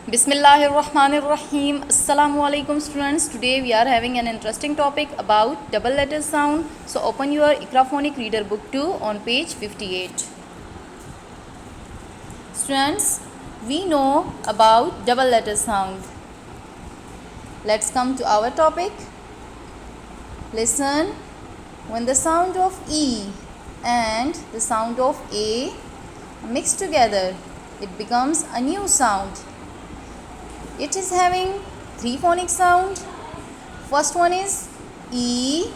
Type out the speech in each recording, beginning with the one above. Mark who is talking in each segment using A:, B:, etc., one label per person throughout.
A: Bismillahirrahmanirrahim. Assalamu alaikum students. Today we are having an interesting topic about double letter sound. So open your Iqraphonic Reader Book 2 on page 58. Students, we know about double letter sound. Let's come to our topic. Listen. When the sound of E and the sound of A mix together, it becomes a new sound. It is having three phonic sound. First one is E,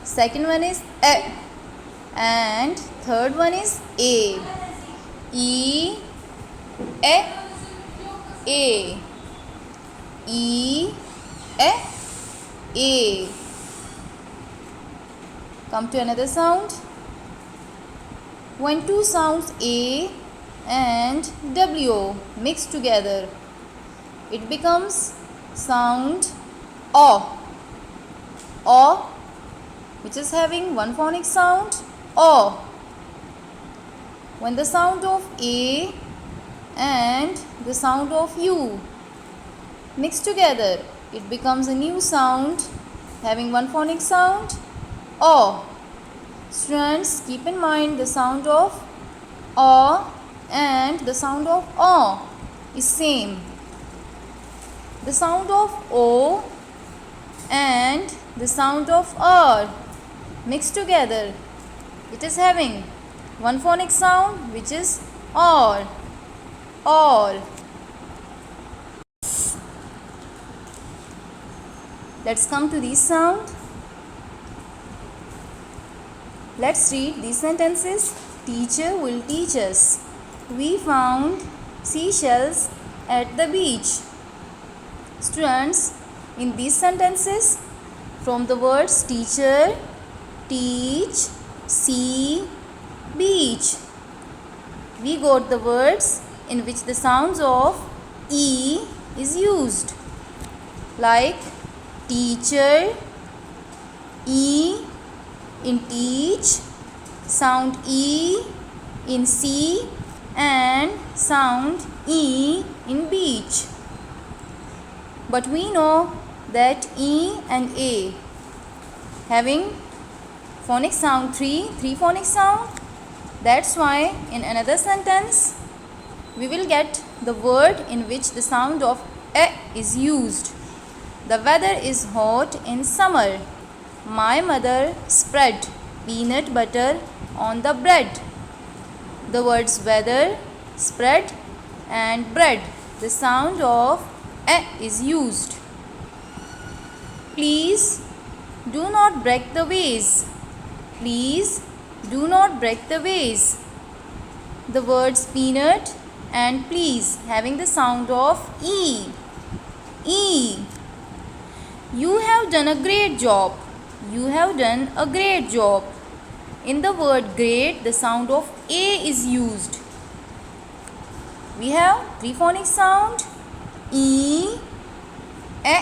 A: second one is E, and third one is A. E, E, A. E, E, A. Come to another sound. When two sounds A and W mix together, it becomes sound O. O, which is having one phonic sound, O. When the sound of A and the sound of U mix together, it becomes a new sound having one phonic sound, O. Students, keep in mind the sound of O and the sound of O is same. The sound of O and the sound of R mixed together, it is having one phonic sound which is OR. OR. Let's come to this sound. Let's read these sentences. Teacher will teach us. We found seashells at the beach. Students, in these sentences, from the words teacher, teach, see, beach, we got the words in which the sounds of E is used, like teacher, E in teach, sound E in see, and sound E in beach. But we know that E and A having phonic sound three phonic sound. That's why in another sentence we will get the word in which the sound of E is used. The weather is hot in summer. My mother spread peanut butter on the bread. The words weather, spread, and bread, the sound of E is used. Please do not break the vase. Please do not break the vase. The words peanut and please having the sound of E. E. You have done a great job. You have done a great job. In the word great, the sound of A is used. We have three phonic sound, E, E,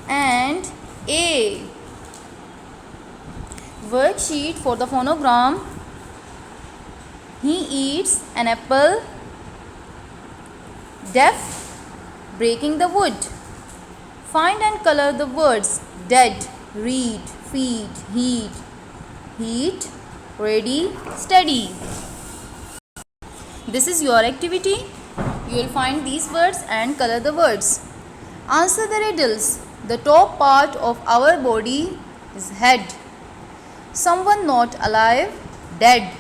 A: and A. Worksheet for the phonogram. He eats an apple. Deaf, breaking the wood. Find and color the words dead, read, feed, heat, ready, steady. This is your activity. You will find these words and color the words. Answer the riddles. The top part of our body is head. Someone not alive, dead.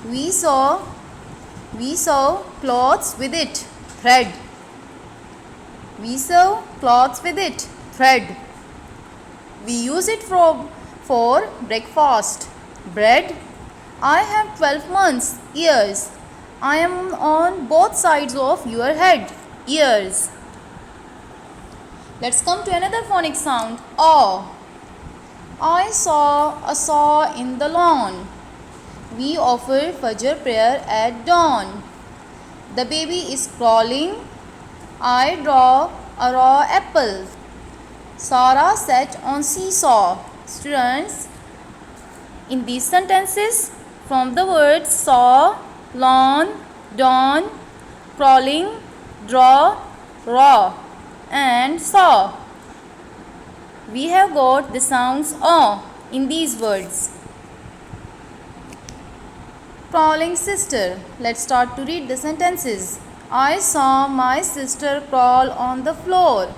A: We saw cloths with it, thread. We sew cloths with it, thread. We use it for breakfast, bread. I have 12 months, ears. I am on both sides of your head, ears. Let's come to another phonic sound, O. I saw a saw in the lawn. We offer Fajr prayer at dawn. The baby is crawling. I draw a raw apple. Sarah sat on seesaw. Students, in these sentences, from the words saw, lawn, dawn, crawling, draw, raw, and saw. We have got the sounds O in these words. Crawling sister. Let's start to read the sentences. I saw my sister crawl on the floor.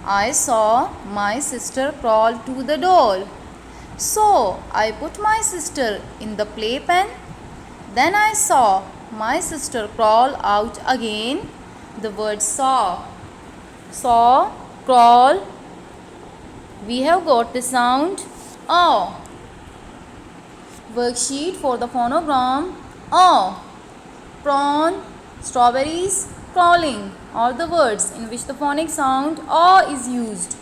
A: I saw my sister crawl to the door. So I put my sister in the playpen. Then I saw my sister crawl out again. The word saw, crawl. We have got the sound O. Worksheet for the phonogram O. Prawn, strawberries, crawling are the words in which the phonic sound O is used.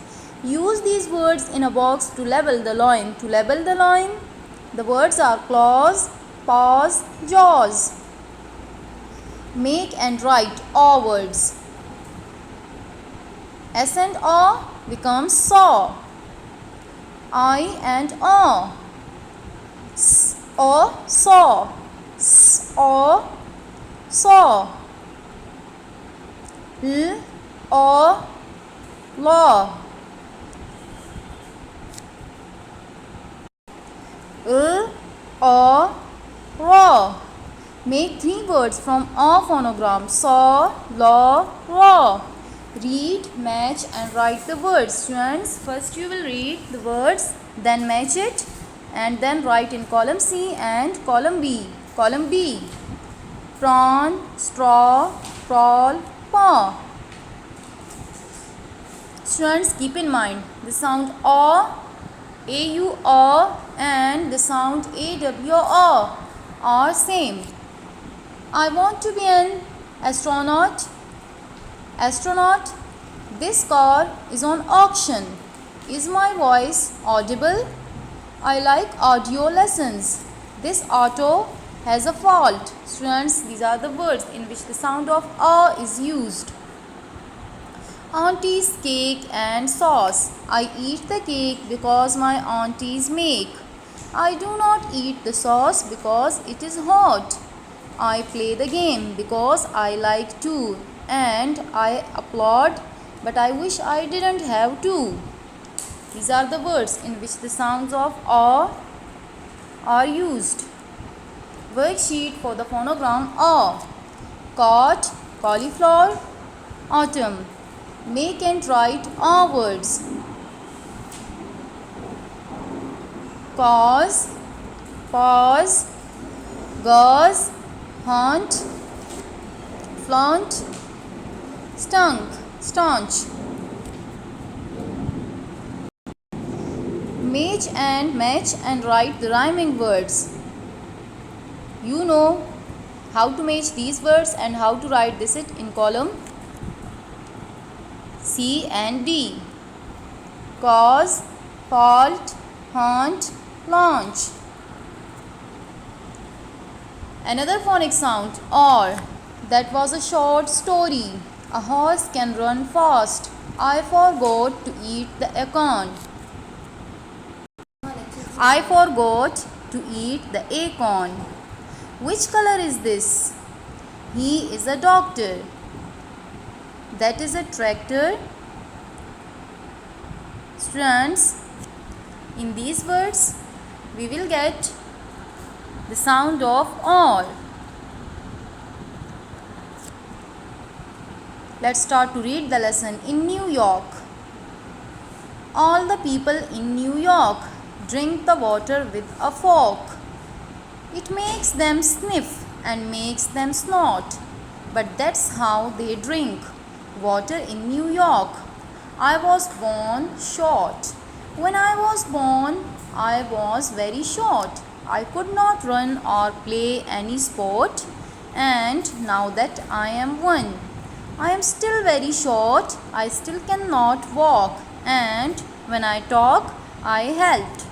A: Use these words in a box to label the loin. To label the loin, the words are claws, paws, jaws. Make and write O words. S and O becomes saw. I and O. S, O, saw. S, O, saw. L, O, law. L, O, raw. Make 3 words from O phonogram. Saw, law, raw. Read, match and write the words. Students, first you will read the words, then match it, and then write in column C and column B. Column B. Prawn, straw, crawl, paw. Students, keep in mind the sound O, AU-O and the sound AW-O are same. I want to be an astronaut. Astronaut, this car is on auction. Is my voice audible? I like audio lessons. This auto has a fault. Students, these are the words in which the sound of A is used. Auntie's cake and sauce. I eat the cake because my aunties make. I do not eat the sauce because it is hot. I play the game because I like to. And I applaud, but I wish I didn't have to. These are the words in which the sounds of O are used. Worksheet for the phonogram O. Caught, cauliflower, autumn. Make and write O words. Cause, pause, gauze, haunt, flaunt, stunk, staunch. Match and write the rhyming words. You know how to match these words and how to write this in column C and D. Cause, fault, haunt, launch. Another phonic sound or. That was a short story. A horse can run fast. I forgot to eat the acorn. I forgot to eat the acorn. Which color is this? He is a doctor. That is a tractor. Students, in these words, we will get the sound of or. Let's start to read the lesson. In New York. All the people in New York drink the water with a fork. It makes them sniff and makes them snort. But that's how they drink water in New York. I was born short. When I was born, I was very short. I could not run or play any sport. And now that I am one, I am still very short. I still cannot walk. And when I talk, I helped.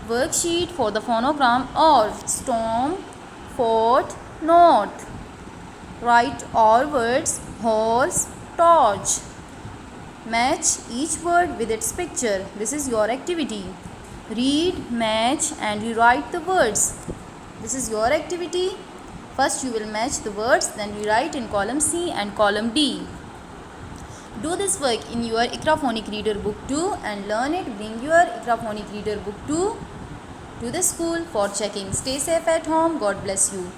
A: Worksheet for the phonogram or. Storm, fort, north. Write all words horse, torch. Match each word with its picture. This is your activity. Read, match and rewrite the words. This is your activity. First you will match the words, then you write in column C and column D. Do this work in your Iqra Reader book 2 and learn it. Bring your Iqra Reader book 2 to the school for checking. Stay safe at home. God bless you.